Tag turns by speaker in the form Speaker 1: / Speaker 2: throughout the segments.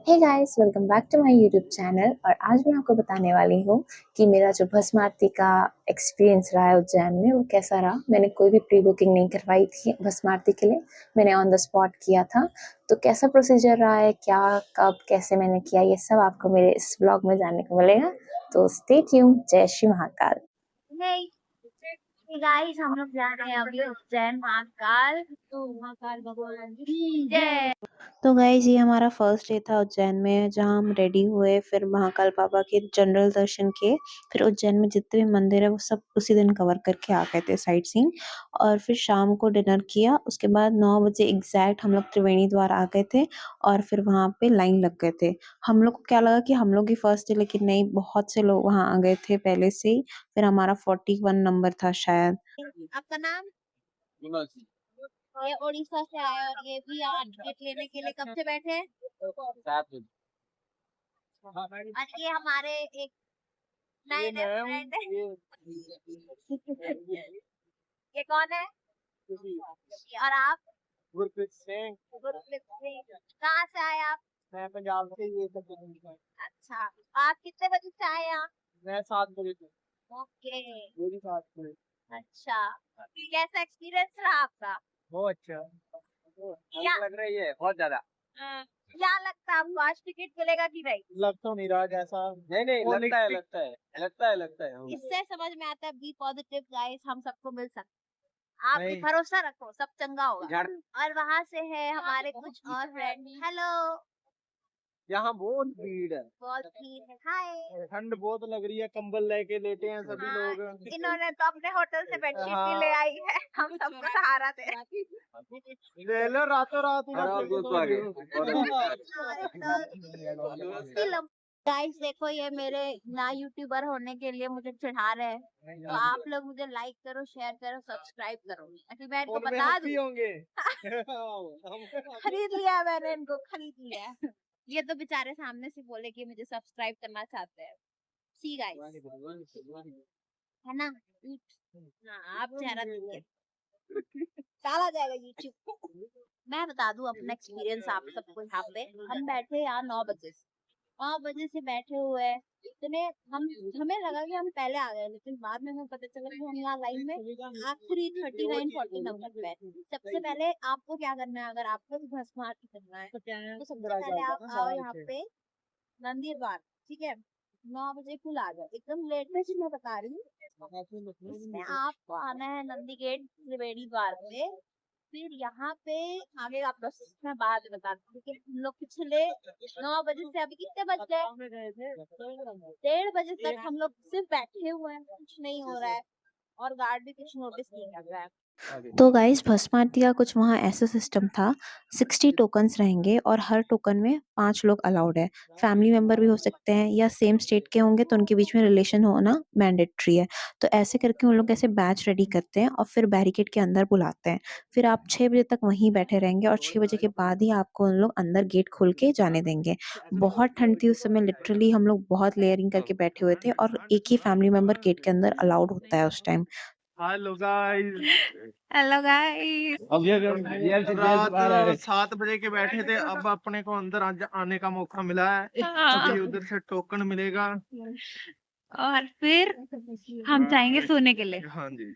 Speaker 1: Hey guys, welcome back to my YouTube channel. और आज मैं आपको बताने वाली हूँ कि मेरा जो भस्म आरती का एक्सपीरियंस रहा है उज्जैन में वो कैसा रहा। मैंने कोई भी प्री बुकिंग नहीं करवाई थी भस्म आरती के लिए, मैंने ऑन द स्पॉट किया था। तो कैसा प्रोसीजर रहा है, क्या कब कैसे मैंने किया, ये सब आपको मेरे इस ब्लॉग में जानने को मिलेगा। तो स्टे ट्यून्ड। जय श्री महाकाल।
Speaker 2: गाइस हम लोग जा रहे हैं अभी उज्जैन महाकाल, तो महाकाल भगवान की जय।
Speaker 1: तो गाइज ये हमारा फर्स्ट डे था उज्जैन में, जहाँ हम रेडी हुए, फिर महाकाल बाबा के जनरल दर्शन किए, फिर उज्जैन में जितने भी मंदिर है वो सब उसी दिन कवर करके आ गए थे साइट सीइंग। और फिर शाम को डिनर किया। उसके बाद 9 बजे एग्जैक्ट हम लोग त्रिवेणी द्वार आ गए थे और फिर वहाँ पे लाइन लग गए थे। हम लोग को क्या लगा कि हम लोग ही फर्स्ट डे, लेकिन नहीं, बहुत से लोग वहाँ आ गए थे पहले से ही। फिर हमारा 41 नंबर था शायद।
Speaker 2: आपका नाम? ये उड़ीसा से आए और ये भी यहाँ टिकट लेने के लिए कब से बैठे हैं? 7 बजे। और ये हमारे एक नए फ्रेंड है। ये कौन है? और आप? गुरप्रीत सिंह। गुरप्रीत सिंह, कहाँ से आए आप? मैं पंजाब से। ये अच्छा, आप कितने बजे से आए यहाँ? मैं 7 बजे से। ओके, वो भी 7 बजे। अच्छा, कैसा एक्सपीरियंस रहा आपका? बहुत अच्छा। क्या लग रही है? बहुत ज्यादा। क्या लगता है आपको, आज टिकट मिलेगा कि नहीं? लग तो नहीं रहा जैसा। नहीं लगता है। इससे समझ में आता है बी पॉजिटिव गाइस, हम सबको मिल सकता है। आप भी भरोसा रखो, सब चंगा होगा। और वहाँ से है हमारे कुछ और फ्रेंड। हेलो। यहाँ बहुत भीड़ है। बहुत भीड़ है। हाय। ठंड बहुत लग रही है, कंबल लेके लेटे हैं सभी लोग। इन्होंने तो अपने होटल से बेडशीट भी ले आई है, हम सबको सहारा दे। ले लो रातों रात। गाइस देखो, ये मेरे ना यूट्यूबर होने के लिए मुझे चिढ़ा रहे हैं, तो आप लोग मुझे लाइक करो, शेयर करो, सब्सक्राइब करो, ताकि मैं इनको बता दूं। खरीद लिया मैंने, इनको खरीद लिया। ये तो बेचारे सामने से बोले कि मुझे सब्सक्राइब करना चाहते हैं। सी गाइस, है ना? हाँ, आप चेहरा देखिए, डाला जाएगा यूट्यूब। मैं बता दूं अपना एक्सपीरियंस आप सबको। यहाँ पे हम बैठे यहाँ 9 बजे से, 9 बजे से बैठे हुए हैं। इतने हम हमें लगा कि हम पहले आ गए, लेकिन बाद में हमें पता चला कि हम यहाँ लाइन में आखिरी 39-40 नंबर पे। सबसे पहले आपको क्या करना है, अगर आपको भी भस्म आरती करना है तो सबसे पहले आप आओ यहाँ पे मंदिर द्वार, ठीक है? 9 बजे फुल आ जाओ, एकदम लेट में मैं बता रही हूँ। इसमें आपको आना है नंदी गेट त्रिवेणी द्वार पे। फिर यहाँ पे आगे का प्रोसेस मैं बाद में बताती हूँ, क्योंकि हम लोग पिछले 9 बजे से अभी कितने बज गए? 1:30 बजे तक हम लोग सिर्फ बैठे हुए हैं, कुछ नहीं हो रहा है और गार्ड भी कुछ नोटिस नहीं कर रहा है।
Speaker 1: तो गाइस भस्म आरती का कुछ वहाँ ऐसा सिस्टम था, 60 टोकन्स रहेंगे और हर टोकन में 5 लोग अलाउड है। फैमिली मेंबर भी हो सकते हैं या सेम स्टेट के होंगे तो उनके बीच में रिलेशन होना मैंडेटरी है। तो ऐसे करके उन लोग ऐसे बैच रेडी करते हैं और फिर बैरिकेड के अंदर बुलाते हैं। फिर आप 6 बजे तक वहीं बैठे रहेंगे और 6 बजे के बाद ही आपको उन लोग अंदर गेट खोल के जाने देंगे। बहुत ठंड थी उस समय, लिटरली हम लोग बहुत लेयरिंग करके बैठे हुए थे और एक ही फैमिली मेंबर गेट के अंदर अलाउड होता है उस time.
Speaker 2: Hello guys. Hello guys. अब ये रात 7 बजे के बैठे थे, अब अपने को अंदर आने का मौका मिला है। अभी उधर से टोकन मिलेगा और फिर हम जाएंगे सोने के लिए। हाँ जी।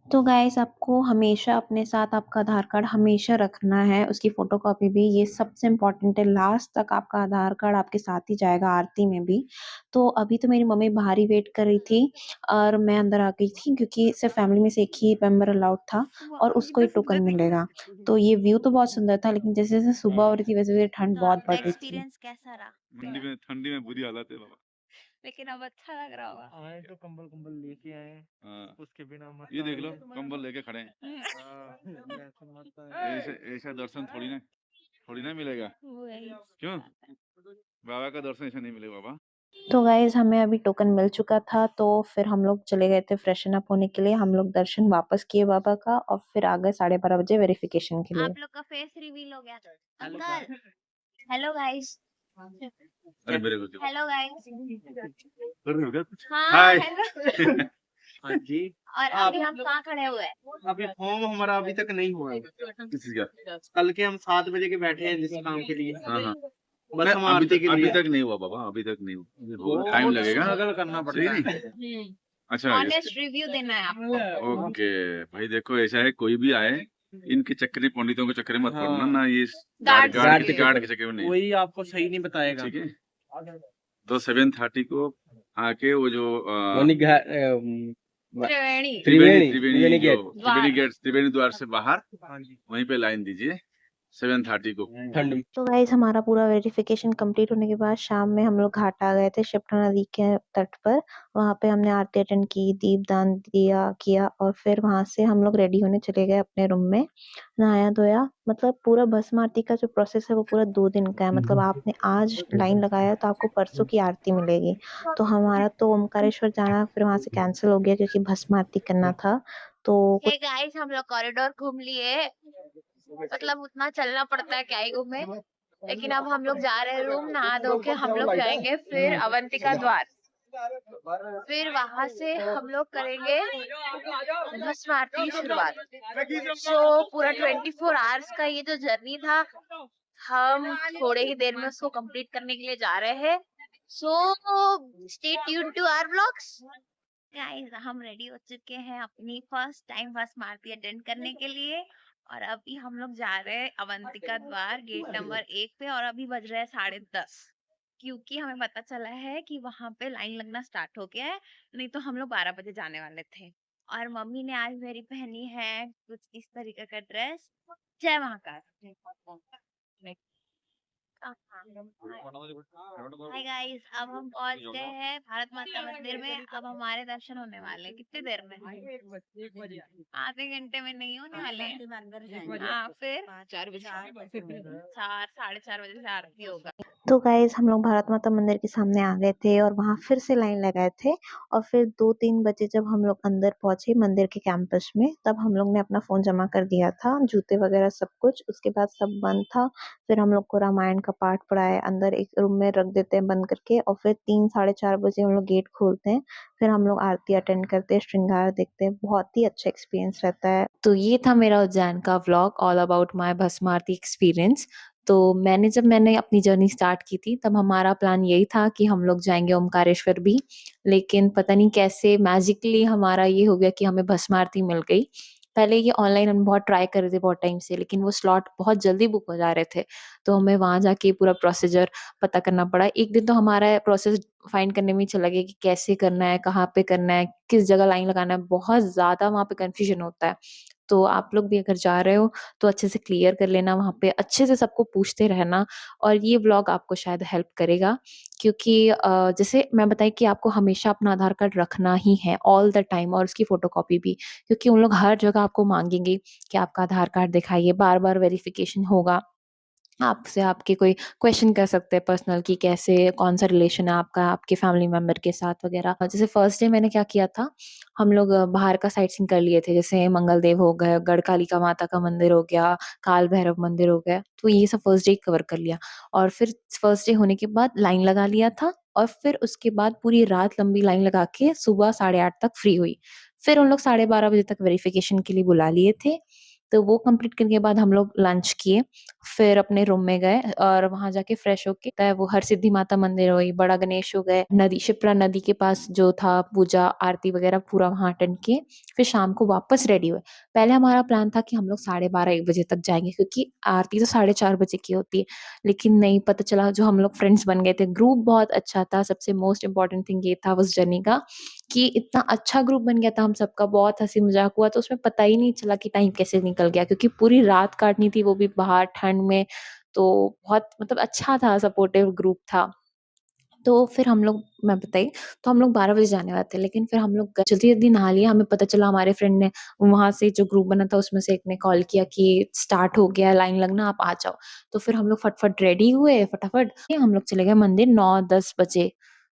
Speaker 1: तो गाइस आपको हमेशा अपने साथ आपका आधार कार्ड हमेशा रखना है, उसकी फोटोकॉपी भी, ये सबसे इम्पोर्टेंट है। लास्ट तक आपका आधार कार्ड आपके साथ ही जाएगा आरती में भी। तो अभी तो मेरी मम्मी बाहर ही वेट कर रही थी और मैं अंदर आ गई थी, क्योंकि सिर्फ फैमिली में से एक ही मेंबर अलाउड था और उसको ही टोकन मिलेगा। तो ये व्यू तो बहुत सुंदर था, लेकिन जैसे जैसे सुबह हो रही थी वैसे वैसे ठंड बहुत बढ़ रही थी।
Speaker 2: एक्सपीरियंस कैसा रहा?
Speaker 3: ठंडी में बुरी हालत है बाबा।
Speaker 2: लेकिन अब अच्छा लग रहा होगा। आए तो कंबल लेके आए, उसके बिना मत।
Speaker 3: ये देख लो, कंबल लेके खड़े हैं। ऐसा दर्शन थोड़ी ना मिलेगा। क्यों? बाबा का दर्शन ऐसा नहीं मिलेगा बाबा।
Speaker 1: तो गाइज हमें अभी टोकन मिल चुका था, तो फिर हम लोग चले गए थे फ्रेशन अप होने के लिए। हम लोग दर्शन वापस किए बाबा का और फिर आ गए 12:30 बजे वेरिफिकेशन के लिए।
Speaker 2: आप लोग का फेस रिवील हो गया। Uncle, hello guys.
Speaker 3: अरे मेरे को
Speaker 2: हेलो गाइस।
Speaker 3: हो गया कुछ।
Speaker 2: हाँ
Speaker 3: हाय।
Speaker 2: हेलो। हाँ जी। और अभी हम कहाँ खड़े हुए हैं? अभी फॉर्म हमारा अभी तक नहीं हुआ है।
Speaker 3: किसी का?
Speaker 2: कल के हम 7 बजे के बैठे हैं जिस काम के लिए।
Speaker 3: हाँ हाँ।
Speaker 4: बस हम
Speaker 3: अभी
Speaker 4: आरती के
Speaker 3: अभी
Speaker 4: लिए।
Speaker 3: तक नहीं हुआ बाबा, अभी तक नहीं हुआ, टाइम लगेगा,
Speaker 4: स्ट्रगल करना
Speaker 3: सही
Speaker 4: पड़ता
Speaker 3: नहीं।
Speaker 4: है।
Speaker 3: अच्छा
Speaker 2: ऑनेस्ट रिव्यू देना है आपको।
Speaker 3: ओके भाई, देखो ऐसा है, कोई भी आए इनके चक्कर में, पंडितों के चक्कर में मत पड़ना
Speaker 4: हाँ।
Speaker 3: ना, ये
Speaker 2: गार्ड
Speaker 3: गार्ड के चक्कर में नहीं,
Speaker 4: वही आपको सही नहीं बताएगा।
Speaker 3: ठीक है। तो 7:30 को आके वो जो
Speaker 2: त्रिवेणी
Speaker 3: त्रिवेणी
Speaker 4: त्रिवेणी
Speaker 3: त्रिवेणी जो
Speaker 2: द्वार।
Speaker 3: त्रिवेणी द्वार से बाहर
Speaker 4: हाँ जी।
Speaker 3: वहीं पे लाइन दीजिए 7:30 को।
Speaker 4: ठंड में।
Speaker 1: तो गाइस हमारा पूरा वेरिफिकेशन कंप्लीट होने के बाद शाम में हम लोग घाट आ गए थे शिप्रा नदी के तट पर। वहाँ पे हमने आरती अटेंड की, दीपदान दिया किया और फिर वहाँ से हम लोग रेडी होने चले गए अपने रूम में। नहाया धोया, मतलब पूरा भस्म आरती का जो प्रोसेस है वो पूरा 2 दिन का है। मतलब आपने आज लाइन लगाया तो आपको परसों की आरती मिलेगी। तो हमारा तो ओमकारेश्वर जाना फिर वहाँ से कैंसिल हो गया क्योंकि भस्म आरती करना था। तो
Speaker 2: हे गाइस, हम लोग कॉरिडोर घूम लिए, मतलब उतना चलना पड़ता है, क्या ही घूमे। लेकिन अब हम लोग जा रहे हैं रूम, नहा धो के हम लोग जाएंगे फिर अवंतिका द्वार। फिर वहां से हम लोग करेंगे भस्म आरती की शुरुआत। सो पूरा 24 आवर्स का ये जो जर्नी था, हम थोड़े ही देर में उसको कंप्लीट करने के लिए जा रहे हैं। So stay tune to our vlogs. Guys, हम रेडी हो चुके हैं अपनी फर्स्ट टाइम भस्म आरती अटेंड करने के लिए, और अभी हम लोग जा रहे हैं अवंतिका द्वार गेट नंबर 1 पे, और अभी बज रहे हैं 10:30, क्योंकि हमें पता चला है कि वहां पे लाइन लगना स्टार्ट हो गया है। नहीं तो हम लोग 12 बजे जाने वाले थे। और मम्मी ने आज मेरी पहनी है कुछ इस तरीके का ड्रेस। जय महाकाल। हाय गाइस, अब हम पहुंच गए हैं भारत माता मंदिर में। अब हमारे दर्शन होने वाले हैं कितनी देर में? आधे घंटे में नहीं होने वाले हैं। हाँ, फिर 4 बजे, 4 साढ़े 4 बजे से आरती होगा।
Speaker 1: तो गाइस हम लोग भारत माता मंदिर के सामने आ गए थे और वहाँ फिर से लाइन लगाए थे। और फिर 2-3 बजे जब हम लोग अंदर पहुंचे मंदिर के कैंपस में, तब हम लोग ने अपना फ़ोन जमा कर दिया था, जूते वगैरह सब कुछ। उसके बाद सब बंद था। फिर हम लोग को रामायण का पाठ पढ़ाया, अंदर एक रूम में रख देते हैं बंद करके, और फिर 3 साढ़े 4 बजे हम लोग गेट खोलते हैं। फिर हम लोग आरती अटेंड करते हैं, श्रृंगार देखते हैं। बहुत ही अच्छा एक्सपीरियंस रहता है। तो ये था मेरा उज्जैन का व्लॉग ऑल अबाउट माय भस्म आरती एक्सपीरियंस। तो मैंने अपनी जर्नी स्टार्ट की थी, तब हमारा प्लान यही था कि हम लोग जाएँगे ओमकारेश्वर भी, लेकिन पता नहीं कैसे मैजिकली हमारा ये हो गया कि हमें भस्म आरती मिल गई। पहले ये ऑनलाइन हम बहुत ट्राई कर रहे थे बहुत टाइम से, लेकिन वो स्लॉट बहुत जल्दी बुक हो जा रहे थे, तो हमें वहाँ जाके पूरा प्रोसीजर पता करना पड़ा। एक दिन तो हमारा प्रोसेस फाइंड करने में ही चला गया कि कैसे करना है, कहाँ पे करना है, किस जगह लाइन लगाना है, बहुत ज़्यादा वहाँ पे कन्फ्यूज़न होता है। तो आप लोग भी अगर जा रहे हो तो अच्छे से क्लियर कर लेना, वहाँ पे अच्छे से सबको पूछते रहना, और ये व्लॉग आपको शायद हेल्प करेगा, क्योंकि जैसे मैं बताई कि आपको हमेशा अपना आधार कार्ड रखना ही है ऑल द टाइम, और उसकी फ़ोटोकॉपी भी, क्योंकि उन लोग हर जगह आपको माँगेंगे कि आपका आधार कार्ड दिखाइए, बार-बार वेरिफ़िकेशन होगा। आपसे आपके कोई क्वेश्चन कर सकते हैं पर्सनल कि कैसे कौन-सा रिलेशन है आपका आपके फैमिली मेंबर के साथ वगैरह। जैसे फर्स्ट डे मैंने क्या किया था, हम लोग बाहर का साइट सीइंग कर लिए थे, जैसे मंगलदेव हो गए, गढ़कालिका माता का मंदिर हो गया, काल भैरव मंदिर हो गया, तो ये सब फर्स्ट डे कवर कर लिया। और फिर फर्स्ट डे होने के बाद लाइन लगा लिया था, और फिर उसके बाद पूरी रात लंबी लाइन लगा के सुबह 8:30 तक फ्री हुई। फिर उन लोग 12:30 बजे तक वेरिफिकेशन के लिए बुला लिए थे, तो वो कंप्लीट करने के बाद हम लोग लंच किए, फिर अपने रूम में गए और वहाँ जाके फ्रेश होके वो हरसिद्धि माता मंदिर हुई, बड़ा गणेश हो गए, नदी शिप्रा नदी के पास जो था पूजा आरती वगैरह पूरा वहाँ अटेंड किए, फिर शाम को वापस रेडी हुए। पहले हमारा प्लान था कि हम लोग 12:30-1 बजे तक जाएँगे, क्योंकि आरती तो 4:30 बजे की होती है, लेकिन नहीं, पता चला जो हम लोग फ्रेंड्स बन गए थे, ग्रुप बहुत अच्छा था। सबसे मोस्ट इम्पोर्टेंट थिंग ये था उस जर्नी का कि इतना अच्छा ग्रुप बन गया था हम सबका, बहुत हँसी-मज़ाक हुआ, तो उसमें पता ही नहीं चला कि टाइम कैसे निकल गया, क्योंकि पूरी रात काटनी थी वो भी बाहर ठंड में, तो बहुत मतलब अच्छा था, सपोर्टिव ग्रुप था। तो फिर हम लोग मैं बताई, तो हम लोग 12 बजे जाने वाले थे, लेकिन फिर हम लोग जल्दी-जल्दी नहा लिया, हमें पता चला हमारे फ्रेंड ने वहाँ से जो ग्रुप बना था उसमें से एक ने कॉल किया कि स्टार्ट हो गया है लाइन लगना, आप आ जाओ। तो फिर हम लोग फटाफट रेडी हुए, फटाफट हम लोग चले गए मंदिर 9-10 बजे,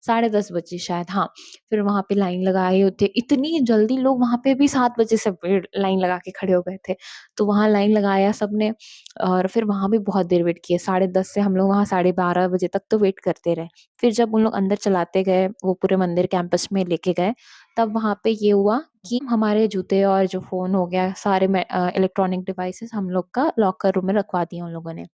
Speaker 1: साढ़े 10 बजे शायद, हाँ। फिर वहाँ पे लाइन लगाए होते, इतनी जल्दी लोग वहाँ पे भी 7 बजे से भीड़ लाइन लगा के खड़े हो गए थे। तो वहाँ लाइन लगाया सबने, और फिर वहाँ भी बहुत देर वेट किए, 10:30 से हम लोग वहाँ 12:30 बजे तक तो वेट करते रहे। फिर जब उन लोग अंदर चलाते गए, वो पूरे मंदिर कैंपस में लेके गए, तब वहाँ पे ये हुआ कि हमारे जूते और जो फ़ोन हो गया, सारे इलेक्ट्रॉनिक डिवाइसेज़ हम लोग का लॉकर रूम में रखवा दिए उन लोगों ने।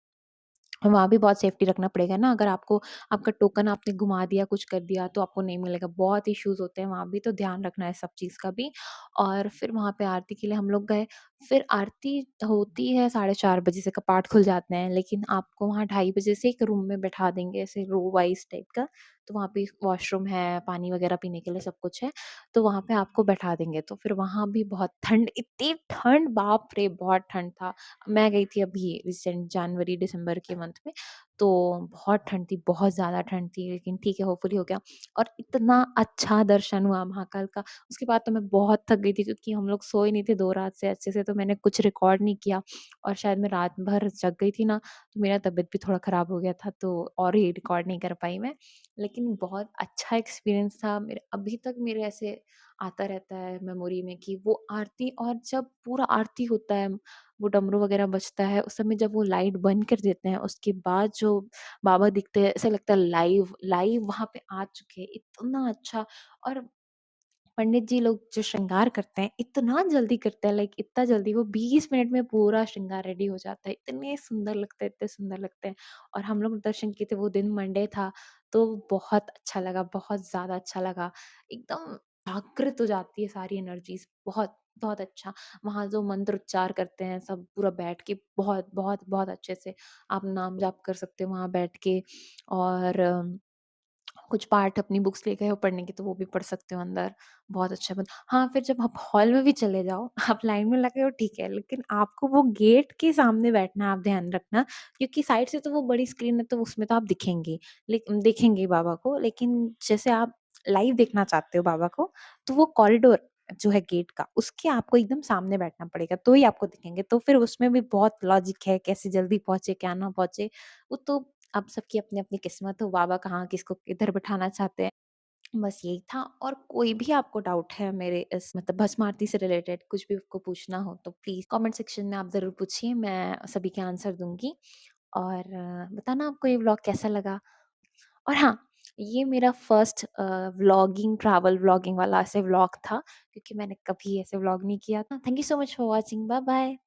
Speaker 1: वहाँ भी बहुत सेफ्टी रखना पड़ेगा ना, अगर आपको आपका टोकन आपने घुमा दिया, कुछ कर दिया तो आपको नहीं मिलेगा। बहुत इश्यूज़ होते हैं वहाँ भी, तो ध्यान रखना है सब चीज़ का भी। और फिर वहाँ पे आरती के लिए हम लोग गए। फिर आरती होती है 4:30 बजे से, कपाट खुल जाते हैं, लेकिन आपको वहाँ 2:30 बजे से एक रूम में बैठा देंगे, ऐसे रो वाइज़ टाइप का। तो वहाँ पे वॉशरूम है, पानी वगैरह पीने के लिए सब कुछ है, तो वहाँ पे आपको बैठा देंगे। तो फिर वहाँ भी बहुत ठंड, इतनी ठंड, बाप रे! बहुत ठंड था। मैं गई थी अभी रिसेंट जनवरी दिसंबर के मंथ में, तो बहुत ठंड थी, बहुत ज़्यादा ठंड थी, लेकिन ठीक है होपफुली हो गया। और इतना अच्छा दर्शन हुआ महाकाल का। उसके बाद तो मैं बहुत थक गई थी, क्योंकि हम लोग सोए नहीं थे 2 रात से अच्छे से, तो मैंने कुछ रिकॉर्ड नहीं किया, और शायद मैं रात भर जग गई थी ना, तो मेरा तबीयत भी थोड़ा ख़राब हो गया था, तो और ही रिकॉर्ड नहीं कर पाई मैं। लेकिन बहुत अच्छा एक्सपीरियंस था मेरे, अभी तक मेरे ऐसे आता रहता है मेमोरी में कि वो आरती, और जब पूरा आरती होता है, वो डमरू वगैरह बजता है, उस समय जब वो लाइट बंद कर देते हैं, उसके बाद जो बाबा दिखते हैं, ऐसा लगता है लाइव लाइव वहाँ पे आ चुके हैं, इतना अच्छा। और पंडित जी लोग जो श्रृंगार करते हैं, इतना जल्दी करते हैं, लाइक इतना जल्दी, वो 20 मिनट में पूरा श्रृंगार रेडी हो जाता है। इतने सुंदर लगते हैं, इतने सुंदर लगते हैं। और हम लोग दर्शन किए थे, वो दिन मंडे था, तो बहुत अच्छा लगा, बहुत ज़्यादा अच्छा लगा। एकदम जागृत हो जाती है सारी एनर्जीज़, बहुत, बहुत अच्छा। वहाँ जो मंत्र उच्चार करते हैं सब पूरा बैठ के, बहुत, बहुत, बहुत अच्छे से आप नाम जाप कर सकते हो वहाँ बैठ के। और कुछ पार्ट अपनी बुक्स लेके हो पढ़ने की, तो वो भी पढ़ सकते हो अंदर, बहुत अच्छा बन हाँ, फिर जब आप हॉल में भी चले जाओ, आप लाइन में लगे हो ठीक है, लेकिन आपको वो गेट के सामने बैठना है, आप ध्यान रखना, क्योंकि साइड से तो वो बड़ी स्क्रीन है, तो उसमें तो आप दिखेंगे, देखेंगे ही बाबा को, लेकिन जैसे आप लाइव देखना चाहते हो बाबा को, तो वो कॉरिडोर जो है गेट का, उसके आपको एकदम सामने बैठना पड़ेगा, तो ही आपको दिखेंगे। तो फिर उसमें भी बहुत लॉजिक है, कैसे जल्दी पहुँचे, क्या ना पहुँचे, वो तो अब सबकी अपनी-अपनी किस्मत हो, बाबा कहाँ किसको किधर बिठाना चाहते हैं। बस यही था। और कोई भी आपको डाउट है मेरे इस मतलब भस्म आरती से रिलेटेड, कुछ भी आपको पूछना हो, तो प्लीज़ कमेंट सेक्शन में आप ज़रूर पूछिए, मैं सभी के आंसर दूँगी। और बताना आपको ये व्लॉग कैसा लगा। और हाँ, ये मेरा फर्स्ट व्लॉगिंग, ट्रैवल व्लॉगिंग वाला ऐसे व्लॉग था, क्योंकि मैंने कभी ऐसे व्लॉग नहीं किया था। Thank you so much for watching, bye bye.